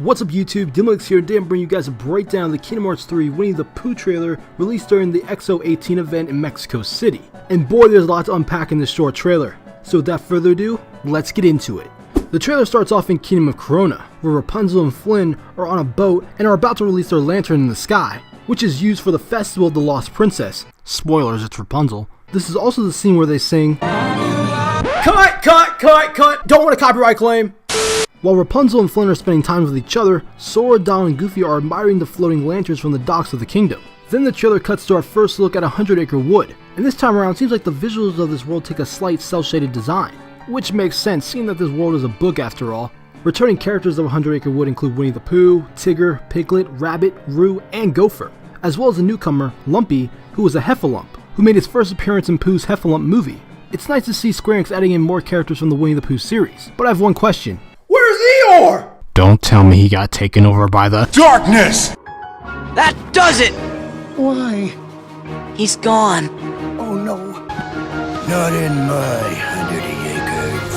What's up YouTube, DMLX here, and today I'm bringing you guys a breakdown of the Kingdom Hearts 3 Winnie the Pooh trailer released during the XO18 event in Mexico City. And boy, there's a lot to unpack in this short trailer. So without further ado, let's get into it. The trailer starts off in Kingdom of Corona, where Rapunzel and Flynn are on a boat and are about to release their lantern in the sky, which is used for the Festival of the Lost Princess. Spoilers, it's Rapunzel. This is also the scene where they sing, "Cut, cut, cut, cut, don't want a copyright claim." While Rapunzel and Flynn are spending time with each other, Sora, Donald, and Goofy are admiring the floating lanterns from the docks of the kingdom. Then the trailer cuts to our first look at 100 Acre Wood, and this time around it seems like the visuals of this world take a slight cel-shaded design, which makes sense seeing that this world is a book after all. Returning characters of 100 Acre Wood include Winnie the Pooh, Tigger, Piglet, Rabbit, Roo, and Gopher, as well as a newcomer, Lumpy, who is a Heffalump, who made his first appearance in Pooh's Heffalump movie. It's nice to see Square Enix adding in more characters from the Winnie the Pooh series, but I have one question. Where's Eeyore? Don't tell me he got taken over by the darkness! That does it! Why? He's gone. Oh no. Not in my 100 acres.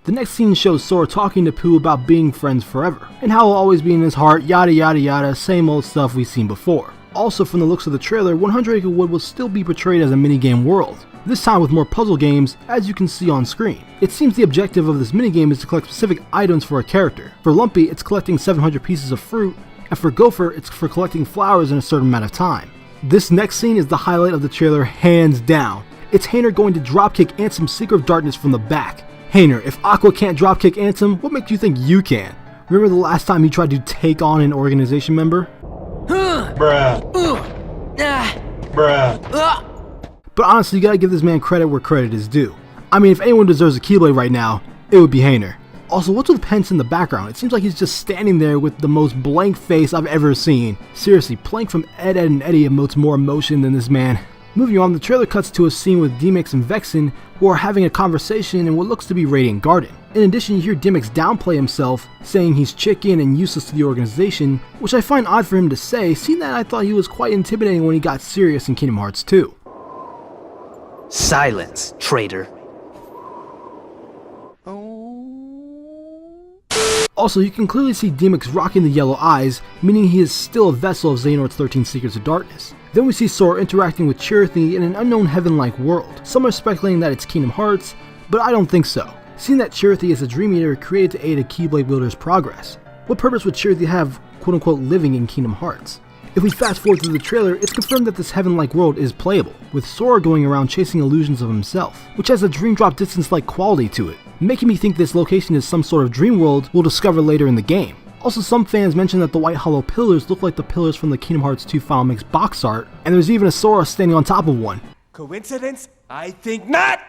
The next scene shows Sora talking to Pooh about being friends forever, and how he'll always be in his heart, yada yada yada, same old stuff we've seen before. Also, from the looks of the trailer, 100 Acre Wood will still be portrayed as a minigame world, this time with more puzzle games, as you can see on screen. It seems the objective of this minigame is to collect specific items for a character. For Lumpy, it's collecting 700 pieces of fruit, and for Gopher, it's for collecting flowers in a certain amount of time. This next scene is the highlight of the trailer, hands down. It's Hayner going to dropkick Ansem's Secret of Darkness from the back. Hayner, if Aqua can't dropkick Ansem, what makes you think you can? Remember the last time he tried to take on an organization member? Bruh. Bruh. But honestly, you gotta give this man credit where credit is due. I mean, if anyone deserves a Keyblade right now, it would be Hayner. Also, what's with Pence in the background? It seems like he's just standing there with the most blank face I've ever seen. Seriously, Plank from Ed, Edd and Eddy emotes more emotion than this man. Moving on, the trailer cuts to a scene with DMX and Vexen, who are having a conversation in what looks to be Radiant Garden. In addition, you hear DMX downplay himself, saying he's chicken and useless to the organization, which I find odd for him to say, seeing that I thought he was quite intimidating when he got serious in Kingdom Hearts 2. Silence, traitor. Also, you can clearly see DMX rocking the yellow eyes, meaning he is still a vessel of Xehanort's 13 Secrets of Darkness. Then we see Sora interacting with Chirithy in an unknown heaven-like world. Some are speculating that it's Kingdom Hearts, but I don't think so, seeing that Chirithy is a Dream Eater created to aid a Keyblade wielder's progress. What purpose would Chirithy have, quote-unquote, living in Kingdom Hearts? If we fast forward through the trailer, it's confirmed that this heaven-like world is playable, with Sora going around chasing illusions of himself, which has a dream drop distance-like quality to it, making me think this location is some sort of dream world we'll discover later in the game. Also, some fans mentioned that the white hollow pillars look like the pillars from the Kingdom Hearts 2 Final Mix box art, and there's even a Sora standing on top of one. Coincidence? I think not!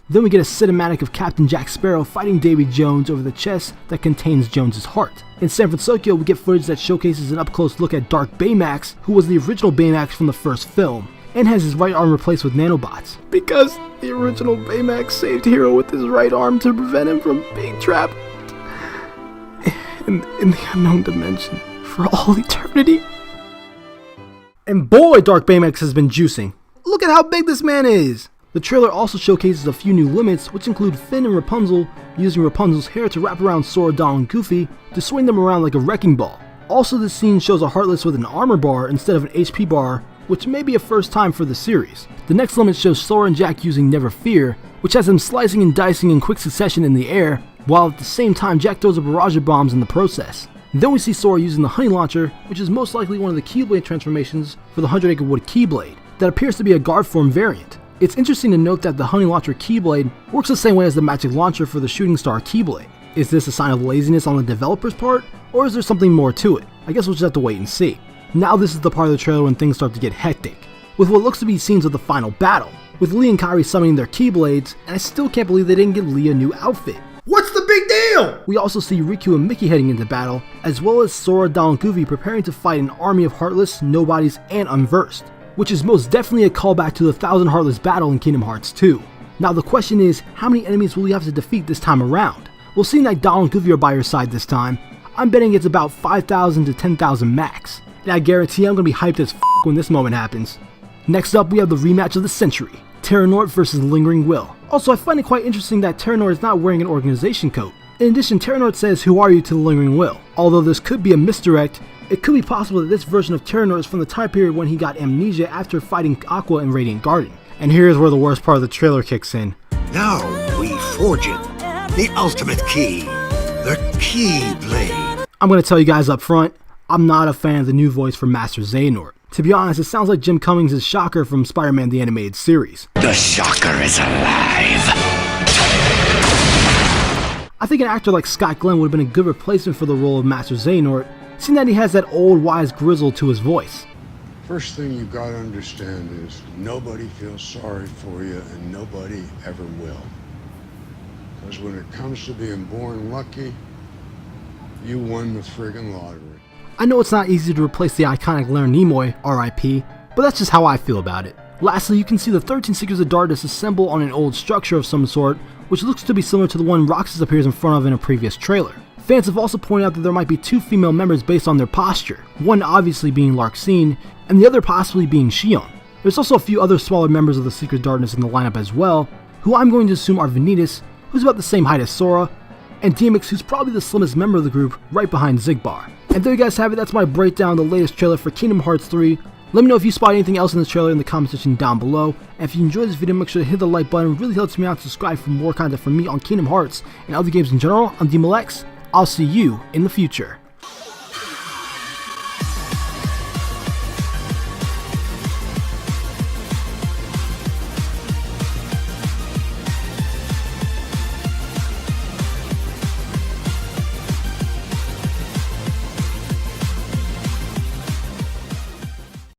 Then we get a cinematic of Captain Jack Sparrow fighting Davy Jones over the chest that contains Jones's heart. In San Francisco, we get footage that showcases an up-close look at Dark Baymax, who was the original Baymax from the first film, and has his right arm replaced with nanobots. Because the original Baymax saved Hero with his right arm to prevent him from being trapped in the unknown dimension for all eternity. And boy, Dark Baymax has been juicing. Look at how big this man is! The trailer also showcases a few new limits, which include Finn and Rapunzel using Rapunzel's hair to wrap around Sora, Donald, and Goofy to swing them around like a wrecking ball. Also, this scene shows a Heartless with an armor bar instead of an HP bar, which may be a first time for the series. The next limit shows Sora and Jack using Never Fear, which has them slicing and dicing in quick succession in the air, while at the same time Jack throws a barrage of bombs in the process. Then we see Sora using the Honey Launcher, which is most likely one of the Keyblade transformations for the 100 Acre Wood Keyblade, that appears to be a guard form variant. It's interesting to note that the Honey Launcher Keyblade works the same way as the Magic Launcher for the Shooting Star Keyblade. Is this a sign of laziness on the developer's part, or is there something more to it? I guess we'll just have to wait and see. Now this is the part of the trailer when things start to get hectic, with what looks to be scenes of the final battle, with Lee and Kairi summoning their Keyblades, and I still can't believe they didn't give Lee a new outfit. What's the big deal? We also see Riku and Mickey heading into battle, as well as Sora, Donald, and Goofy preparing to fight an army of Heartless, Nobodies, and Unversed, which is most definitely a callback to the 1000 Heartless battle in Kingdom Hearts 2. Now the question is, how many enemies will you have to defeat this time around? Well, seeing that Donald and Goofy are by your side this time, I'm betting it's about 5,000 to 10,000 max, and I guarantee I'm gonna be hyped as f when this moment happens. Next up, we have the rematch of the century, Terranort vs Lingering Will. Also, I find it quite interesting that Terranort is not wearing an organization coat. In addition, Terranort says, "Who are you?" to the Lingering Will. Although this could be a misdirect, it could be possible that this version of Terranort is from the time period when he got amnesia after fighting Aqua in Radiant Garden. And here's where the worst part of the trailer kicks in. Now we forge it. The ultimate key. The Keyblade. I'm going to tell you guys up front, I'm not a fan of the new voice for Master Xehanort. To be honest, it sounds like Jim Cummings' Shocker from Spider-Man the Animated Series. The Shocker is alive. I think an actor like Scott Glenn would have been a good replacement for the role of Master Xehanort, seeing that he has that old wise grizzle to his voice. First thing you gotta understand is nobody feels sorry for you and nobody ever will. Because when it comes to being born lucky, you won the friggin' lottery. I know it's not easy to replace the iconic Leonard Nimoy, RIP, but that's just how I feel about it. Lastly, you can see the 13 Secrets of Darkness assemble on an old structure of some sort, which looks to be similar to the one Roxas appears in front of in a previous trailer. Fans have also pointed out that there might be 2 female members based on their posture, one obviously being Larxene, and the other possibly being Xion. There's also a few other smaller members of the Secret of Darkness in the lineup as well, who I'm going to assume are Vanitas, who's about the same height as Sora, and DMLX, who's probably the slimmest member of the group, right behind Xigbar. And there you guys have it, that's my breakdown of the latest trailer for Kingdom Hearts 3. Let me know if you spot anything else in this trailer in the comment section down below, and if you enjoyed this video, make sure to hit the like button. It really helps me out to subscribe for more content from me on Kingdom Hearts and other games in general on DMLX. I'll see you in the future.